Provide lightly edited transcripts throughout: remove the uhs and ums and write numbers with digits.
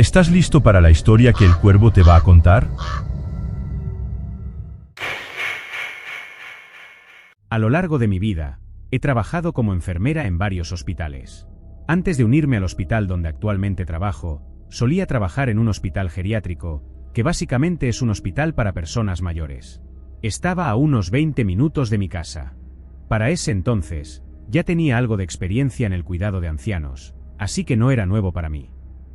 ¿Estás listo para la historia que el cuervo te va a contar? A lo largo de mi vida, he trabajado como enfermera en varios hospitales. Antes de unirme al hospital donde actualmente trabajo, solía trabajar en un hospital geriátrico, que básicamente es un hospital para personas mayores. Estaba a unos 20 minutos de mi casa. Para ese entonces, ya tenía algo de experiencia en el cuidado de ancianos, así que no era nuevo para mí.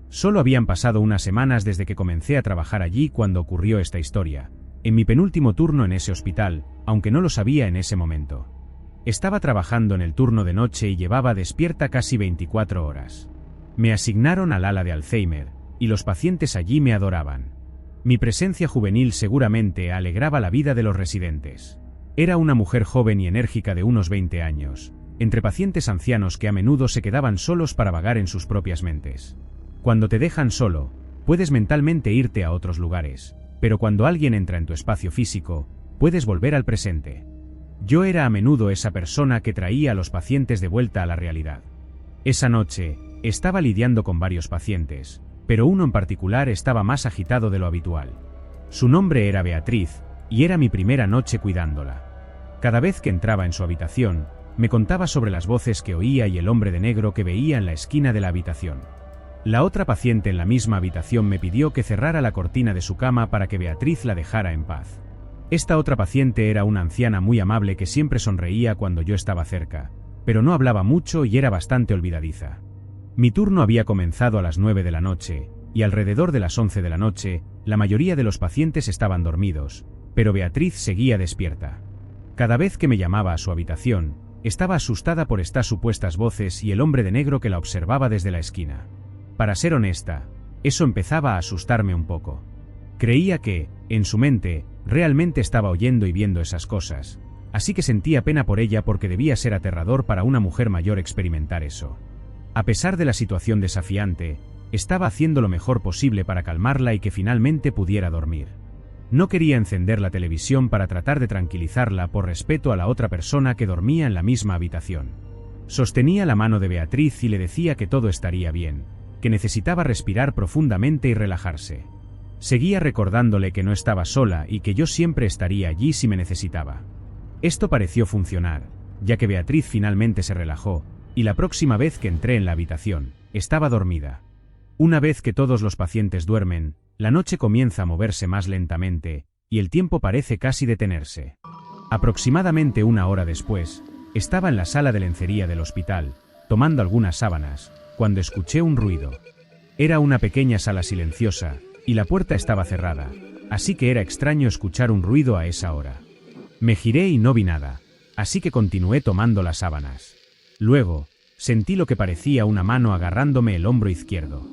Solo habían pasado unas semanas desde que comencé a trabajar allí cuando ocurrió esta historia, en mi penúltimo turno en ese hospital, aunque no lo sabía en ese momento. Estaba trabajando en el turno de noche y llevaba despierta casi 24 horas. Me asignaron al ala de Alzheimer, y los pacientes allí me adoraban. Mi presencia juvenil seguramente alegraba la vida de los residentes. Era una mujer joven y enérgica de unos 20 años, entre pacientes ancianos que a menudo se quedaban solos para vagar en sus propias mentes. Cuando te dejan solo, puedes mentalmente irte a otros lugares, pero cuando alguien entra en tu espacio físico, puedes volver al presente. Yo era a menudo esa persona que traía a los pacientes de vuelta a la realidad. Esa noche, estaba lidiando con varios pacientes, pero uno en particular estaba más agitado de lo habitual. Su nombre era Beatriz, y era mi primera noche cuidándola. Cada vez que entraba en su habitación, me contaba sobre las voces que oía y el hombre de negro que veía en la esquina de la habitación. La otra paciente en la misma habitación me pidió que cerrara la cortina de su cama para que Beatriz la dejara en paz. Esta otra paciente era una anciana muy amable que siempre sonreía cuando yo estaba cerca, pero no hablaba mucho y era bastante olvidadiza. Mi turno había comenzado a las 9 de la noche, y alrededor de las 11 de la noche, la mayoría de los pacientes estaban dormidos, pero Beatriz seguía despierta. Cada vez que me llamaba a su habitación, estaba asustada por estas supuestas voces y el hombre de negro que la observaba desde la esquina. Para ser honesta, eso empezaba a asustarme un poco. Creía que, en su mente, realmente estaba oyendo y viendo esas cosas, así que sentía pena por ella porque debía ser aterrador para una mujer mayor experimentar eso. A pesar de la situación desafiante, estaba haciendo lo mejor posible para calmarla y que finalmente pudiera dormir. No quería encender la televisión para tratar de tranquilizarla por respeto a la otra persona que dormía en la misma habitación. Sostenía la mano de Beatriz y le decía que todo estaría bien, que necesitaba respirar profundamente y relajarse. Seguía recordándole que no estaba sola y que yo siempre estaría allí si me necesitaba. Esto pareció funcionar, ya que Beatriz finalmente se relajó, y la próxima vez que entré en la habitación, estaba dormida. Una vez que todos los pacientes duermen, la noche comienza a moverse más lentamente, y el tiempo parece casi detenerse. Aproximadamente una hora después, estaba en la sala de lencería del hospital, tomando algunas sábanas, cuando escuché un ruido. Era una pequeña sala silenciosa, y la puerta estaba cerrada, así que era extraño escuchar un ruido a esa hora. Me giré y no vi nada, así que continué tomando las sábanas. Luego, sentí lo que parecía una mano agarrándome el hombro izquierdo.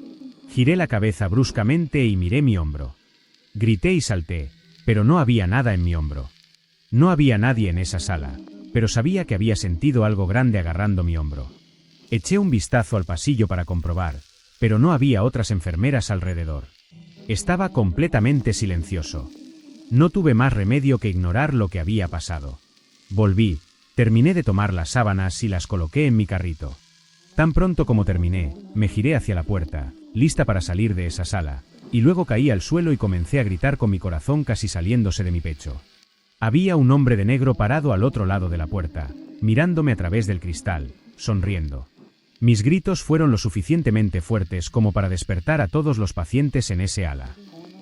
Giré la cabeza bruscamente y miré mi hombro. Grité y salté, pero no había nada en mi hombro. No había nadie en esa sala, pero sabía que había sentido algo grande agarrando mi hombro. Eché un vistazo al pasillo para comprobar, pero no había otras enfermeras alrededor. Estaba completamente silencioso. No tuve más remedio que ignorar lo que había pasado. Volví, terminé de tomar las sábanas y las coloqué en mi carrito. Tan pronto como terminé, me giré hacia la puerta, lista para salir de esa sala, y luego caí al suelo y comencé a gritar con mi corazón casi saliéndose de mi pecho. Había un hombre de negro parado al otro lado de la puerta, mirándome a través del cristal, sonriendo. Mis gritos fueron lo suficientemente fuertes como para despertar a todos los pacientes en ese ala.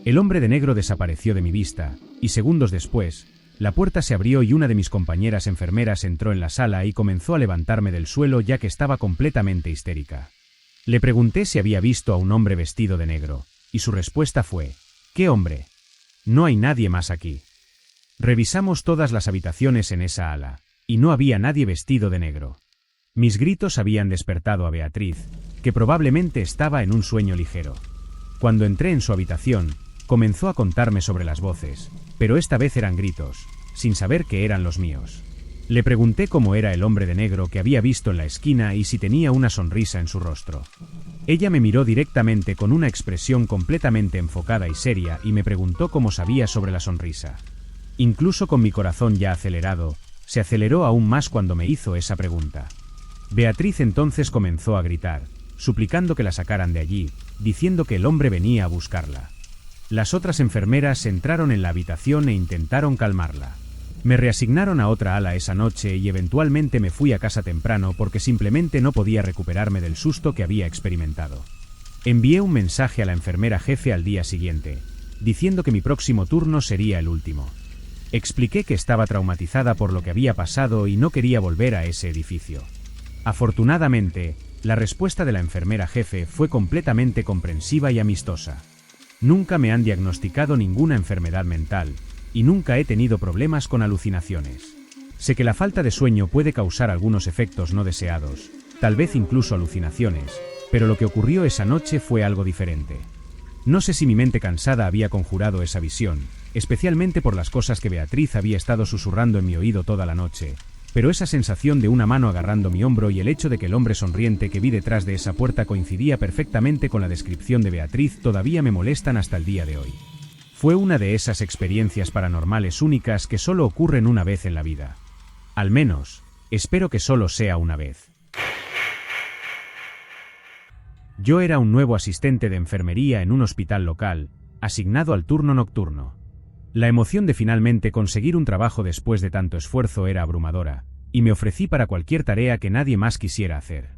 El hombre de negro desapareció de mi vista, y segundos después, la puerta se abrió y una de mis compañeras enfermeras entró en la sala y comenzó a levantarme del suelo ya que estaba completamente histérica. Le pregunté si había visto a un hombre vestido de negro, y su respuesta fue: ¿qué hombre? No hay nadie más aquí. Revisamos todas las habitaciones en esa ala, y no había nadie vestido de negro. Mis gritos habían despertado a Beatriz, que probablemente estaba en un sueño ligero. Cuando entré en su habitación, comenzó a contarme sobre las voces, pero esta vez eran gritos, sin saber que eran los míos. Le pregunté cómo era el hombre de negro que había visto en la esquina y si tenía una sonrisa en su rostro. Ella me miró directamente con una expresión completamente enfocada y seria y me preguntó cómo sabía sobre la sonrisa. Incluso con mi corazón ya acelerado, se aceleró aún más cuando me hizo esa pregunta. Beatriz entonces comenzó a gritar, suplicando que la sacaran de allí, diciendo que el hombre venía a buscarla. Las otras enfermeras entraron en la habitación e intentaron calmarla. Me reasignaron a otra ala esa noche y eventualmente me fui a casa temprano porque simplemente no podía recuperarme del susto que había experimentado. Envié un mensaje a la enfermera jefe al día siguiente, diciendo que mi próximo turno sería el último. Expliqué que estaba traumatizada por lo que había pasado y no quería volver a ese edificio. Afortunadamente, la respuesta de la enfermera jefe fue completamente comprensiva y amistosa. Nunca me han diagnosticado ninguna enfermedad mental, y nunca he tenido problemas con alucinaciones. Sé que la falta de sueño puede causar algunos efectos no deseados, tal vez incluso alucinaciones, pero lo que ocurrió esa noche fue algo diferente. No sé si mi mente cansada había conjurado esa visión, especialmente por las cosas que Beatriz había estado susurrando en mi oído toda la noche, pero esa sensación de una mano agarrando mi hombro y el hecho de que el hombre sonriente que vi detrás de esa puerta coincidía perfectamente con la descripción de Beatriz todavía me molestan hasta el día de hoy. Fue una de esas experiencias paranormales únicas que solo ocurren una vez en la vida. Al menos, espero que solo sea una vez. Yo era un nuevo asistente de enfermería en un hospital local, asignado al turno nocturno. La emoción de finalmente conseguir un trabajo después de tanto esfuerzo era abrumadora, y me ofrecí para cualquier tarea que nadie más quisiera hacer.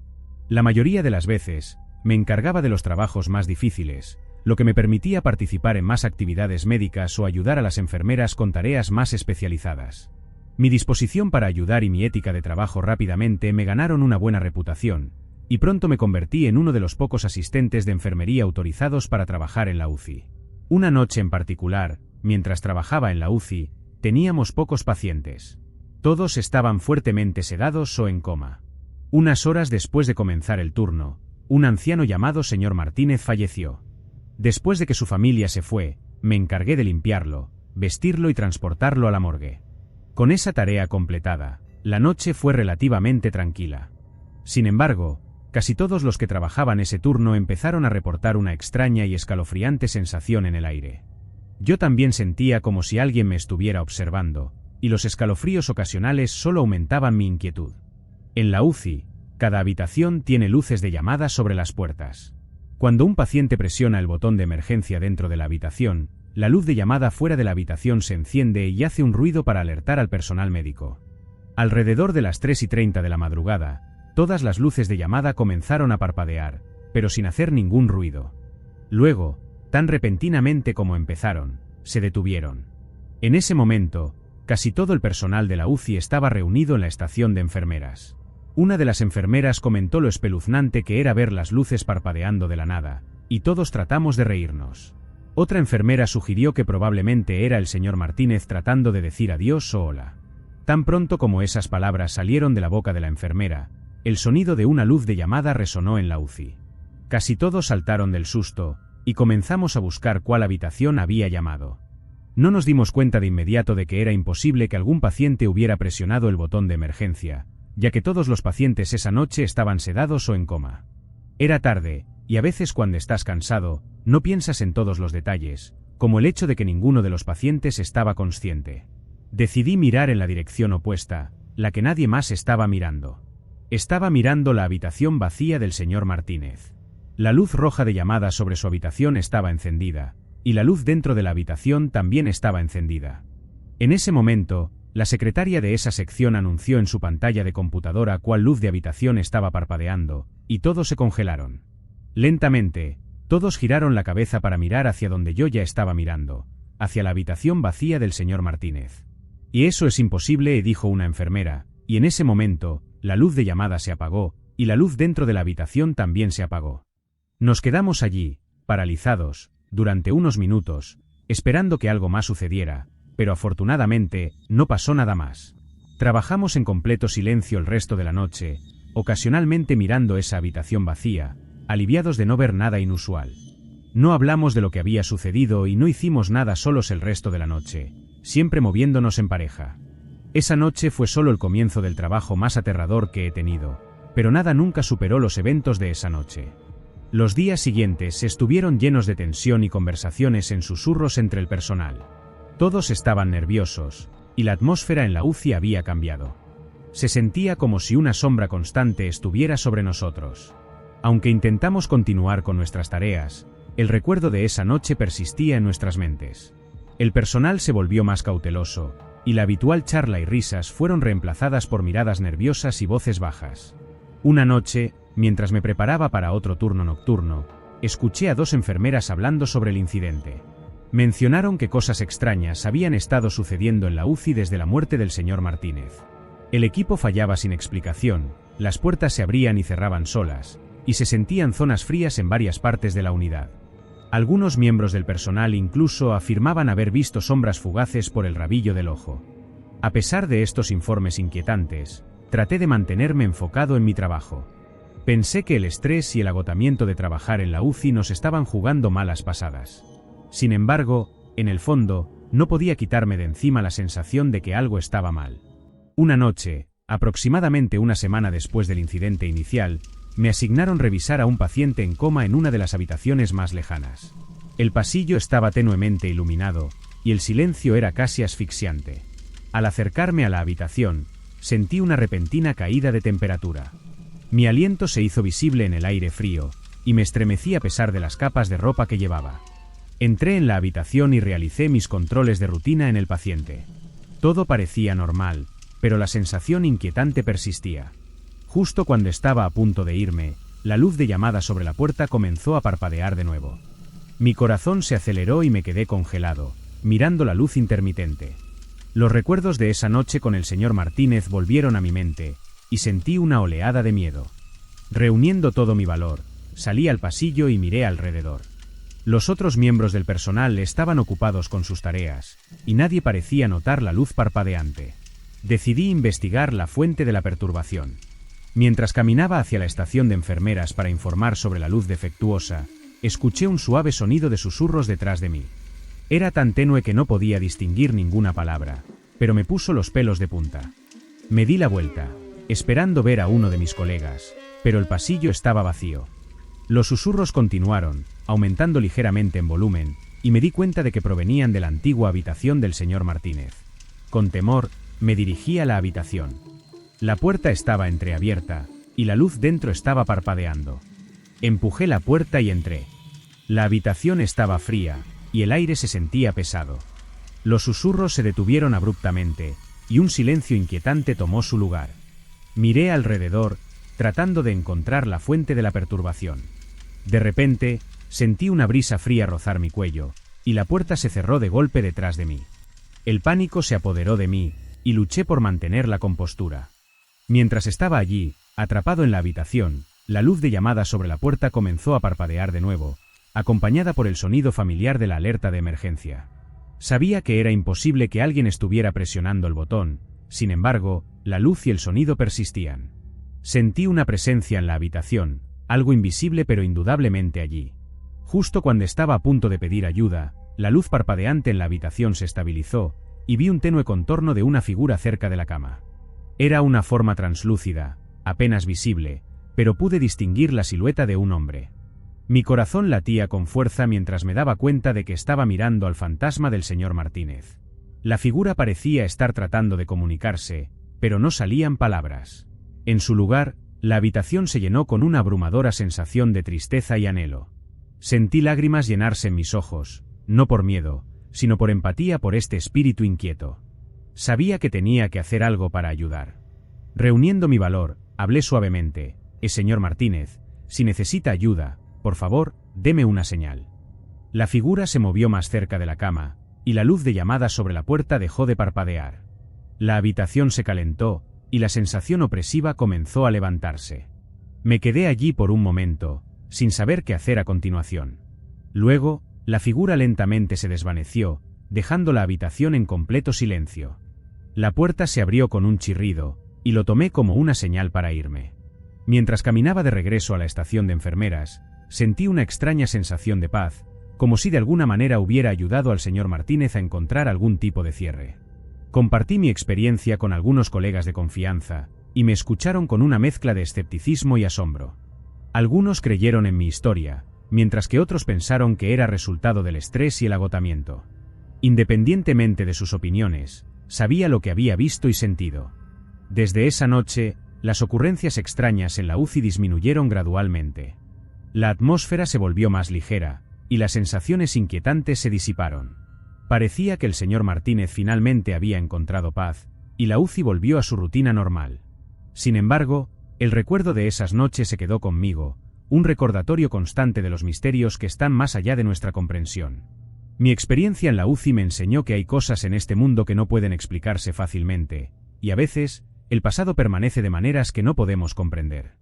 La mayoría de las veces, me encargaba de los trabajos más difíciles, lo que me permitía participar en más actividades médicas o ayudar a las enfermeras con tareas más especializadas. Mi disposición para ayudar y mi ética de trabajo rápidamente me ganaron una buena reputación, y pronto me convertí en uno de los pocos asistentes de enfermería autorizados para trabajar en la UCI. Una noche en particular, mientras trabajaba en la UCI, teníamos pocos pacientes. Todos estaban fuertemente sedados o en coma. Unas horas después de comenzar el turno, un anciano llamado señor Martínez falleció. Después de que su familia se fue, me encargué de limpiarlo, vestirlo y transportarlo a la morgue. Con esa tarea completada, la noche fue relativamente tranquila. Sin embargo, casi todos los que trabajaban ese turno empezaron a reportar una extraña y escalofriante sensación en el aire. Yo también sentía como si alguien me estuviera observando, y los escalofríos ocasionales solo aumentaban mi inquietud. En la UCI, cada habitación tiene luces de llamada sobre las puertas. Cuando un paciente presiona el botón de emergencia dentro de la habitación, la luz de llamada fuera de la habitación se enciende y hace un ruido para alertar al personal médico. Alrededor de las 3:30 de la madrugada, todas las luces de llamada comenzaron a parpadear, pero sin hacer ningún ruido. Luego, tan repentinamente como empezaron, se detuvieron. En ese momento, casi todo el personal de la UCI estaba reunido en la estación de enfermeras. Una de las enfermeras comentó lo espeluznante que era ver las luces parpadeando de la nada, y todos tratamos de reírnos. Otra enfermera sugirió que probablemente era el señor Martínez tratando de decir adiós o hola. Tan pronto como esas palabras salieron de la boca de la enfermera, el sonido de una luz de llamada resonó en la UCI. Casi todos saltaron del susto, y comenzamos a buscar cuál habitación había llamado. No nos dimos cuenta de inmediato de que era imposible que algún paciente hubiera presionado el botón de emergencia, ya que todos los pacientes esa noche estaban sedados o en coma. Era tarde, y a veces cuando estás cansado, no piensas en todos los detalles, como el hecho de que ninguno de los pacientes estaba consciente. Decidí mirar en la dirección opuesta, la que nadie más estaba mirando. Estaba mirando la habitación vacía del señor Martínez. La luz roja de llamada sobre su habitación estaba encendida, y la luz dentro de la habitación también estaba encendida. En ese momento, la secretaria de esa sección anunció en su pantalla de computadora cuál luz de habitación estaba parpadeando, y todos se congelaron. Lentamente, todos giraron la cabeza para mirar hacia donde yo ya estaba mirando, hacia la habitación vacía del señor Martínez. Y eso es imposible, dijo una enfermera, y en ese momento, la luz de llamada se apagó, y la luz dentro de la habitación también se apagó. Nos quedamos allí, paralizados, durante unos minutos, esperando que algo más sucediera, pero afortunadamente, no pasó nada más. Trabajamos en completo silencio el resto de la noche, ocasionalmente mirando esa habitación vacía, aliviados de no ver nada inusual. No hablamos de lo que había sucedido y no hicimos nada solos el resto de la noche, siempre moviéndonos en pareja. Esa noche fue solo el comienzo del trabajo más aterrador que he tenido, pero nada nunca superó los eventos de esa noche. Los días siguientes estuvieron llenos de tensión y conversaciones en susurros entre el personal. Todos estaban nerviosos, y la atmósfera en la UCI había cambiado. Se sentía como si una sombra constante estuviera sobre nosotros. Aunque intentamos continuar con nuestras tareas, el recuerdo de esa noche persistía en nuestras mentes. El personal se volvió más cauteloso, y la habitual charla y risas fueron reemplazadas por miradas nerviosas y voces bajas. Una noche, mientras me preparaba para otro turno nocturno, escuché a 2 enfermeras hablando sobre el incidente. Mencionaron que cosas extrañas habían estado sucediendo en la UCI desde la muerte del señor Martínez. El equipo fallaba sin explicación, las puertas se abrían y cerraban solas, y se sentían zonas frías en varias partes de la unidad. Algunos miembros del personal incluso afirmaban haber visto sombras fugaces por el rabillo del ojo. A pesar de estos informes inquietantes, traté de mantenerme enfocado en mi trabajo. Pensé que el estrés y el agotamiento de trabajar en la UCI nos estaban jugando malas pasadas. Sin embargo, en el fondo, no podía quitarme de encima la sensación de que algo estaba mal. Una noche, aproximadamente una semana después del incidente inicial, me asignaron revisar a un paciente en coma en una de las habitaciones más lejanas. El pasillo estaba tenuemente iluminado, y el silencio era casi asfixiante. Al acercarme a la habitación, sentí una repentina caída de temperatura. Mi aliento se hizo visible en el aire frío, y me estremecí a pesar de las capas de ropa que llevaba. Entré en la habitación y realicé mis controles de rutina en el paciente. Todo parecía normal, pero la sensación inquietante persistía. Justo cuando estaba a punto de irme, la luz de llamada sobre la puerta comenzó a parpadear de nuevo. Mi corazón se aceleró y me quedé congelado, mirando la luz intermitente. Los recuerdos de esa noche con el señor Martínez volvieron a mi mente, y sentí una oleada de miedo. Reuniendo todo mi valor, salí al pasillo y miré alrededor. Los otros miembros del personal estaban ocupados con sus tareas, y nadie parecía notar la luz parpadeante. Decidí investigar la fuente de la perturbación. Mientras caminaba hacia la estación de enfermeras para informar sobre la luz defectuosa, escuché un suave sonido de susurros detrás de mí. Era tan tenue que no podía distinguir ninguna palabra, pero me puso los pelos de punta. Me di la vuelta, esperando ver a uno de mis colegas, pero el pasillo estaba vacío. Los susurros continuaron, aumentando ligeramente en volumen, y me di cuenta de que provenían de la antigua habitación del señor Martínez. Con temor, me dirigí a la habitación. La puerta estaba entreabierta, y la luz dentro estaba parpadeando. Empujé la puerta y entré. La habitación estaba fría, y el aire se sentía pesado. Los susurros se detuvieron abruptamente, y un silencio inquietante tomó su lugar. Miré alrededor, tratando de encontrar la fuente de la perturbación. De repente, sentí una brisa fría rozar mi cuello, y la puerta se cerró de golpe detrás de mí. El pánico se apoderó de mí, y luché por mantener la compostura. Mientras estaba allí, atrapado en la habitación, la luz de llamada sobre la puerta comenzó a parpadear de nuevo, acompañada por el sonido familiar de la alerta de emergencia. Sabía que era imposible que alguien estuviera presionando el botón, sin embargo, la luz y el sonido persistían. Sentí una presencia en la habitación, algo invisible pero indudablemente allí. Justo cuando estaba a punto de pedir ayuda, la luz parpadeante en la habitación se estabilizó, y vi un tenue contorno de una figura cerca de la cama. Era una forma translúcida, apenas visible, pero pude distinguir la silueta de un hombre. Mi corazón latía con fuerza mientras me daba cuenta de que estaba mirando al fantasma del señor Martínez. La figura parecía estar tratando de comunicarse, pero no salían palabras. En su lugar, la habitación se llenó con una abrumadora sensación de tristeza y anhelo. Sentí lágrimas llenarse en mis ojos, no por miedo, sino por empatía por este espíritu inquieto. Sabía que tenía que hacer algo para ayudar. Reuniendo mi valor, hablé suavemente: señor Martínez, si necesita ayuda, por favor, deme una señal. La figura se movió más cerca de la cama, y la luz de llamada sobre la puerta dejó de parpadear. La habitación se calentó, y la sensación opresiva comenzó a levantarse. Me quedé allí por un momento, sin saber qué hacer a continuación. Luego, la figura lentamente se desvaneció, dejando la habitación en completo silencio. La puerta se abrió con un chirrido, y lo tomé como una señal para irme. Mientras caminaba de regreso a la estación de enfermeras, sentí una extraña sensación de paz, como si de alguna manera hubiera ayudado al señor Martínez a encontrar algún tipo de cierre. Compartí mi experiencia con algunos colegas de confianza, y me escucharon con una mezcla de escepticismo y asombro. Algunos creyeron en mi historia, mientras que otros pensaron que era resultado del estrés y el agotamiento. Independientemente de sus opiniones, sabía lo que había visto y sentido. Desde esa noche, Las ocurrencias extrañas en la UCI disminuyeron gradualmente. La atmósfera se volvió más ligera, y las sensaciones inquietantes se disiparon. Parecía que el señor Martínez finalmente había encontrado paz, y la UCI volvió a su rutina normal. Sin embargo, el recuerdo de esas noches se quedó conmigo, un recordatorio constante de los misterios que están más allá de nuestra comprensión. Mi experiencia en la UCI me enseñó que hay cosas en este mundo que no pueden explicarse fácilmente, y a veces, el pasado permanece de maneras que no podemos comprender.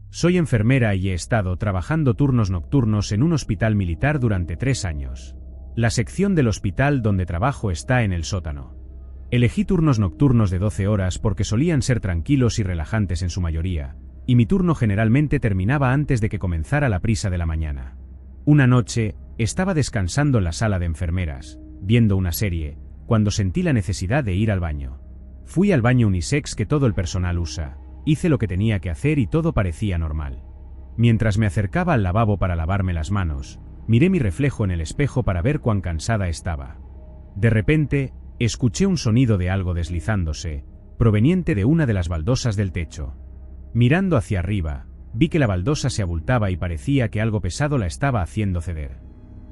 Soy enfermera y he estado trabajando turnos nocturnos en un hospital militar durante 3 años. La sección del hospital donde trabajo está en el sótano. Elegí turnos nocturnos de 12 horas porque solían ser tranquilos y relajantes en su mayoría, y mi turno generalmente terminaba antes de que comenzara la prisa de la mañana. Una noche, estaba descansando en la sala de enfermeras, viendo una serie, cuando sentí la necesidad de ir al baño. Fui al baño unisex que todo el personal usa, hice lo que tenía que hacer y todo parecía normal. Mientras me acercaba al lavabo para lavarme las manos, miré mi reflejo en el espejo para ver cuán cansada estaba. De repente, escuché un sonido de algo deslizándose, proveniente de una de las baldosas del techo. Mirando hacia arriba, vi que la baldosa se abultaba y parecía que algo pesado la estaba haciendo ceder.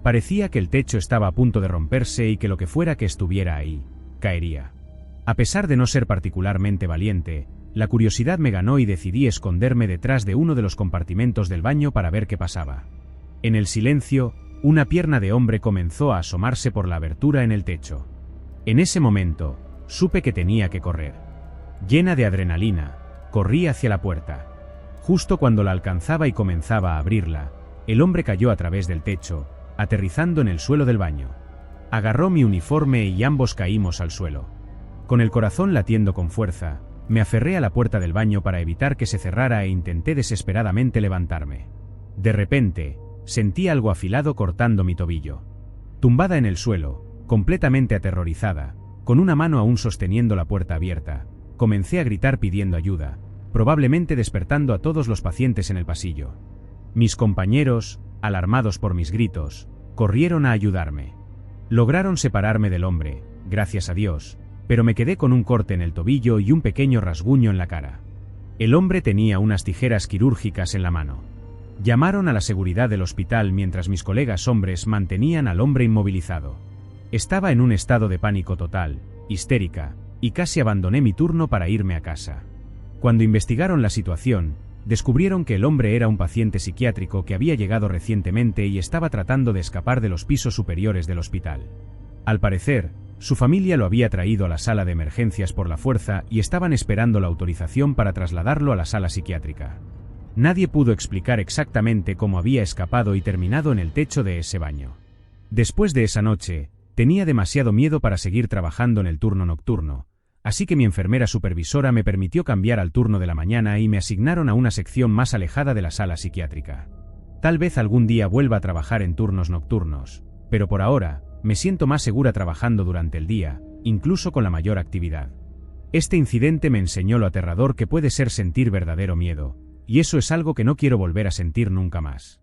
Parecía que el techo estaba a punto de romperse y que lo que fuera que estuviera ahí, caería. A pesar de no ser particularmente valiente, la curiosidad me ganó y decidí esconderme detrás de uno de los compartimentos del baño para ver qué pasaba. En el silencio, una pierna de hombre comenzó a asomarse por la abertura en el techo. En ese momento, supe que tenía que correr. Llena de adrenalina, corrí hacia la puerta. Justo cuando la alcanzaba y comenzaba a abrirla, el hombre cayó a través del techo, aterrizando en el suelo del baño. Agarró mi uniforme y ambos caímos al suelo. Con el corazón latiendo con fuerza, me aferré a la puerta del baño para evitar que se cerrara e intenté desesperadamente levantarme. De repente, sentí algo afilado cortando mi tobillo. Tumbada en el suelo, completamente aterrorizada, con una mano aún sosteniendo la puerta abierta, comencé a gritar pidiendo ayuda, probablemente despertando a todos los pacientes en el pasillo. Mis compañeros, alarmados por mis gritos, corrieron a ayudarme. Lograron separarme del hombre, gracias a Dios, pero me quedé con un corte en el tobillo y un pequeño rasguño en la cara. El hombre tenía unas tijeras quirúrgicas en la mano. Llamaron a la seguridad del hospital mientras mis colegas hombres mantenían al hombre inmovilizado. Estaba en un estado de pánico total, histérica, y casi abandoné mi turno para irme a casa. Cuando investigaron la situación, descubrieron que el hombre era un paciente psiquiátrico que había llegado recientemente y estaba tratando de escapar de los pisos superiores del hospital. Al parecer, su familia lo había traído a la sala de emergencias por la fuerza y estaban esperando la autorización para trasladarlo a la sala psiquiátrica. Nadie pudo explicar exactamente cómo había escapado y terminado en el techo de ese baño. Después de esa noche, tenía demasiado miedo para seguir trabajando en el turno nocturno, así que mi enfermera supervisora me permitió cambiar al turno de la mañana y me asignaron a una sección más alejada de la sala psiquiátrica. Tal vez algún día vuelva a trabajar en turnos nocturnos, pero por ahora, me siento más segura trabajando durante el día, incluso con la mayor actividad. Este incidente me enseñó lo aterrador que puede ser sentir verdadero miedo, y eso es algo que no quiero volver a sentir nunca más.